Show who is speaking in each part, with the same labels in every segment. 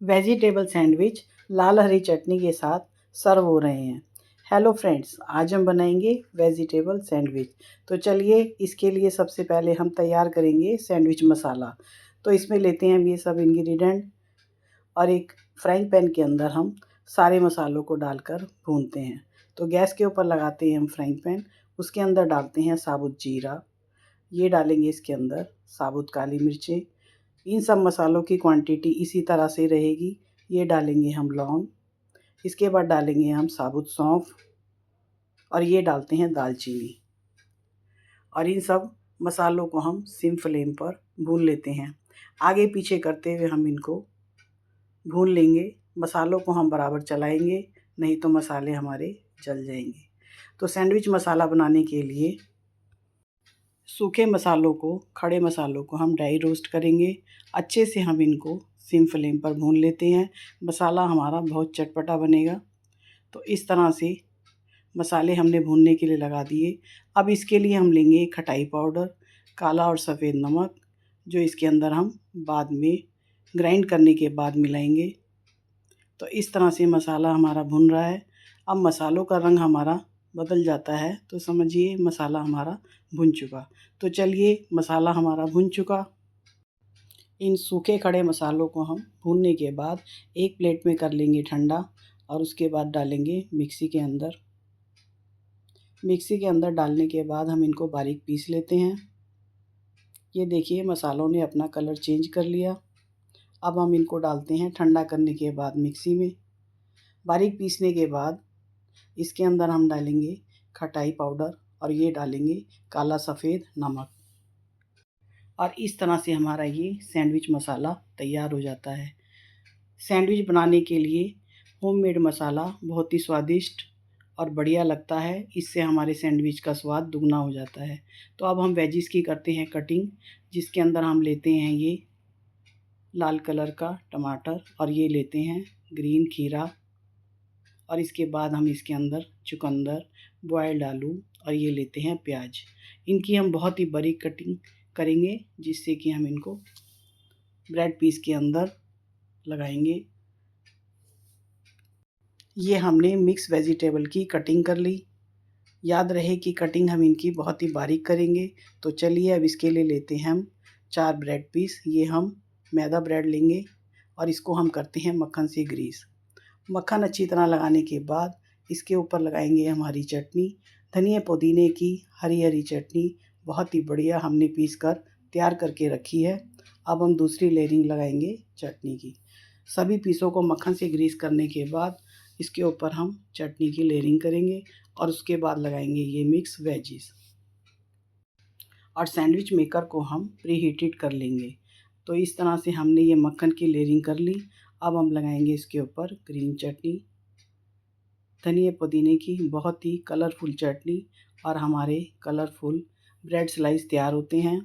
Speaker 1: Vegetable sandwich लाल हरी चटनी के साथ सर्व हो रहे हैं। हेलो फ्रेंड्स, आज हम बनाएंगे वेजिटेबल सैंडविच। तो चलिए, इसके लिए सबसे पहले हम तैयार करेंगे सैंडविच मसाला। तो इसमें लेते हैं हम ये सब इंग्रेडिएंट और एक फ्राइंग पैन के अंदर हम सारे मसालों को डालकर भूनते हैं। तो गैस के ऊपर लगाते हैं हम फ्राइंग पैन, उसके अंदर डालते हैं साबुत जीरा, ये डालेंगे इसके अंदर साबुत काली मिर्चें। इन सब मसालों की क्वांटिटी इसी तरह से रहेगी। ये डालेंगे हम लौंग, इसके बाद डालेंगे हम साबुत सौंफ और ये डालते हैं दालचीनी। और इन सब मसालों को हम सिम फ्लेम पर भून लेते हैं। आगे पीछे करते हुए हम इनको भून लेंगे। मसालों को हम बराबर चलाएंगे, नहीं तो मसाले हमारे जल जाएंगे। तो सैंडविच मसाला बनाने के लिए सूखे मसालों को, खड़े मसालों को हम ड्राई रोस्ट करेंगे। अच्छे से हम इनको सिम फ्लेम पर भून लेते हैं। मसाला हमारा बहुत चटपटा बनेगा। तो इस तरह से मसाले हमने भूनने के लिए लगा दिए। अब इसके लिए हम लेंगे खटाई पाउडर, काला और सफ़ेद नमक, जो इसके अंदर हम बाद में ग्राइंड करने के बाद मिलाएंगे। तो इस तरह से मसाला हमारा भुन रहा है। अब मसालों का रंग हमारा बदल जाता है तो समझिए मसाला हमारा भुन चुका। तो चलिए, मसाला हमारा भुन चुका। इन सूखे खड़े मसालों को हम भूनने के बाद एक प्लेट में कर लेंगे ठंडा और उसके बाद डालेंगे मिक्सी के अंदर। मिक्सी के अंदर डालने के बाद हम इनको बारीक पीस लेते हैं। ये देखिए, मसालों ने अपना कलर चेंज कर लिया। अब हम इनको डालते हैं ठंडा करने के बाद मिक्सी में। बारीक पीसने के बाद इसके अंदर हम डालेंगे खटाई पाउडर और ये डालेंगे काला सफ़ेद नमक। और इस तरह से हमारा ये सैंडविच मसाला तैयार हो जाता है। सैंडविच बनाने के लिए होममेड मसाला बहुत ही स्वादिष्ट और बढ़िया लगता है। इससे हमारे सैंडविच का स्वाद दुगना हो जाता है। तो अब हम वेजिस की करते हैं कटिंग, जिसके अंदर हम लेते हैं ये लाल कलर का टमाटर और ये लेते हैं ग्रीन खीरा और इसके बाद हम इसके अंदर चुकंदर, बॉयल्ड आलू और ये लेते हैं प्याज। इनकी हम बहुत ही बारीक कटिंग करेंगे, जिससे कि हम इनको ब्रेड पीस के अंदर लगाएंगे। ये हमने मिक्स वेजिटेबल की कटिंग कर ली। याद रहे कि कटिंग हम इनकी बहुत ही बारीक करेंगे। तो चलिए, अब इसके लिए लेते हैं हम 4 ब्रेड पीस। ये हम मैदा ब्रेड लेंगे और इसको हम करते हैं मक्खन से ग्रीस। मक्खन अच्छी तरह लगाने के बाद इसके ऊपर लगाएंगे हम हरी चटनी, धनिया पुदीने की हरी हरी चटनी बहुत ही बढ़िया हमने पीस कर तैयार करके रखी है। अब हम दूसरी लेयरिंग लगाएंगे चटनी की। सभी पीसों को मक्खन से ग्रीस करने के बाद इसके ऊपर हम चटनी की लेयरिंग करेंगे और उसके बाद लगाएंगे ये मिक्स वेजिस और सैंडविच मेकर को हम प्री हीटेड कर लेंगे। तो इस तरह से हमने ये मक्खन की लेयरिंग कर ली। अब हम लगाएंगे इसके ऊपर ग्रीन चटनी, धनिया पुदीने की बहुत ही कलरफुल चटनी और हमारे कलरफुल ब्रेड स्लाइस तैयार होते हैं।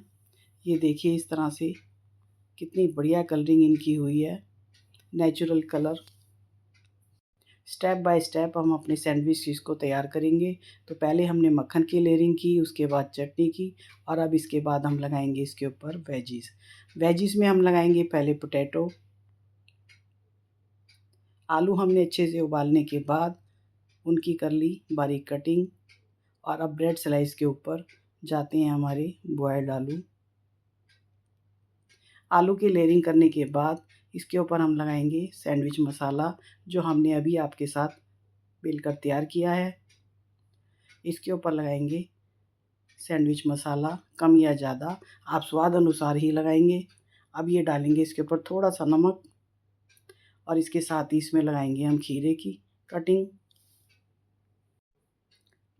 Speaker 1: ये देखिए, इस तरह से कितनी बढ़िया कलरिंग इनकी हुई है, natural colour. Step by step हम अपने सैंडविच को तैयार करेंगे। तो पहले हमने मक्खन की लेयरिंग की, उसके बाद चटनी की और अब इसके बाद हम लगाएंगे इसके ऊपर वेजिस। वेजिस में हम लगाएंगे पहले पोटैटो। आलू हमने अच्छे से उबालने के बाद उनकी कर ली बारीक कटिंग और अब ब्रेड स्लाइस के ऊपर जाते हैं हमारे बॉयल्ड आलू। आलू की लेयरिंग करने के बाद इसके ऊपर हम लगाएंगे सैंडविच मसाला, जो हमने अभी आपके साथ बेलकर तैयार किया है। इसके ऊपर लगाएंगे सैंडविच मसाला, कम या ज़्यादा आप स्वाद अनुसार ही लगाएंगे। अब ये डालेंगे इसके ऊपर थोड़ा सा नमक और इसके साथ ही इसमें लगाएंगे हम खीरे की कटिंग।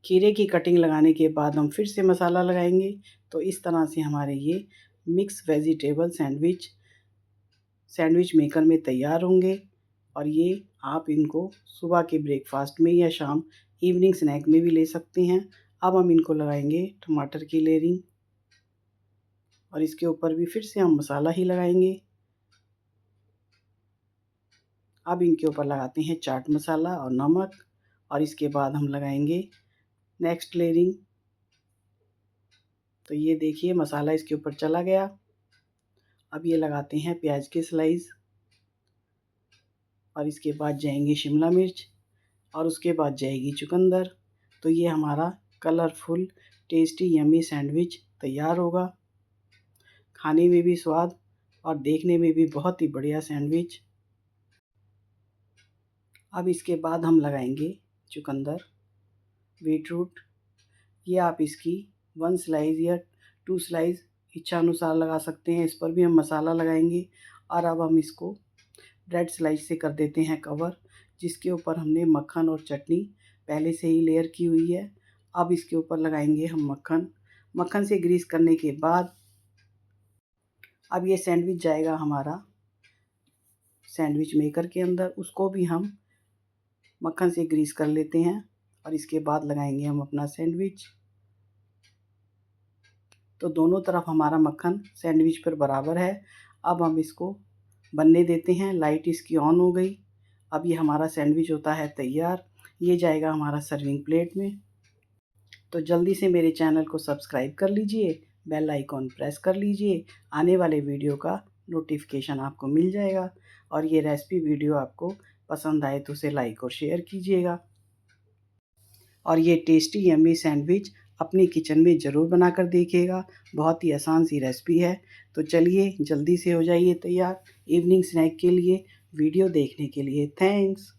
Speaker 1: खीरे की कटिंग लगाने के बाद हम फिर से मसाला लगाएंगे। तो इस तरह से हमारे ये मिक्स वेजिटेबल सैंडविच मेकर में तैयार होंगे और ये आप इनको सुबह के ब्रेकफास्ट में या शाम इवनिंग स्नैक में भी ले सकते हैं। अब हम इनको लगाएंगे टमाटर की लेयरिंग और इसके ऊपर भी फिर से हम मसाला ही लगाएंगे। अब इनके ऊपर लगाते हैं चाट मसाला और नमक और इसके बाद हम लगाएंगे नेक्स्ट लेयरिंग। तो ये देखिए, मसाला इसके ऊपर चला गया। अब ये लगाते हैं प्याज के स्लाइस और इसके बाद जाएंगे शिमला मिर्च और उसके बाद जाएगी चुकंदर। तो ये हमारा कलरफुल टेस्टी यम्मी सैंडविच तैयार होगा। खाने में भी स्वाद और देखने में भी बहुत ही बढ़िया सैंडविच। अब इसके बाद हम लगाएंगे चुकंदर, बीटरूट। ये आप इसकी 1 स्लाइस या 2 स्लाइस इच्छा अनुसार लगा सकते हैं। इस पर भी हम मसाला लगाएंगे। और अब हम इसको ब्रेड स्लाइस से कर देते हैं कवर, जिसके ऊपर हमने मक्खन और चटनी पहले से ही लेयर की हुई है। अब इसके ऊपर लगाएंगे हम मक्खन। मक्खन से ग्रीस करने के बाद अब ये सैंडविच जाएगा हमारा सैंडविच मेकर के अंदर। उसको भी हम मक्खन से ग्रीस कर लेते हैं और इसके बाद लगाएंगे हम अपना सैंडविच। तो दोनों तरफ हमारा मक्खन सैंडविच पर बराबर है। अब हम इसको बनने देते हैं। लाइट इसकी ऑन हो गई। अब ये हमारा सैंडविच होता है तैयार। ये जाएगा हमारा सर्विंग प्लेट में। तो जल्दी से मेरे चैनल को सब्सक्राइब कर लीजिए, बेल आइकॉन प्रेस कर लीजिए। आने वाले वीडियो का नोटिफिकेशन आपको मिल जाएगा। और ये रेसिपी वीडियो आपको पसंद आए तो उसे लाइक और शेयर कीजिएगा। और ये टेस्टी यम्मी सैंडविच अपनी किचन में ज़रूर बनाकर देखिएगा। बहुत ही आसान सी रेसिपी है। तो चलिए जल्दी से हो जाइए तैयार इवनिंग स्नैक के लिए। वीडियो देखने के लिए थैंक्स।